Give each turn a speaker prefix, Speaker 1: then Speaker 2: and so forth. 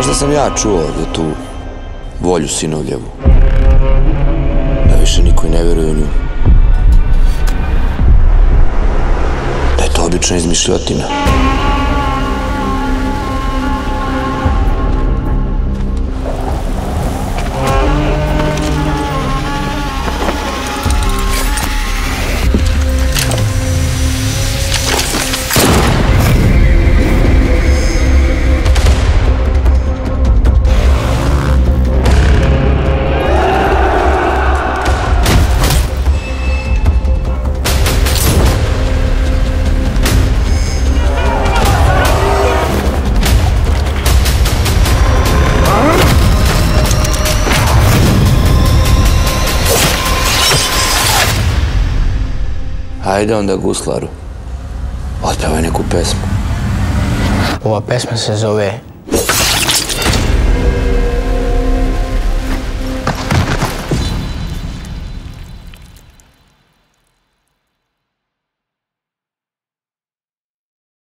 Speaker 1: Znaš da sam ja čuo za tu volju sinovljevu? Da više niko i ne veruje u nju. Da je to obična izmišljotina. Ajde onda, guslaru, otpevaj neku pesmu.
Speaker 2: Ova pesma se zove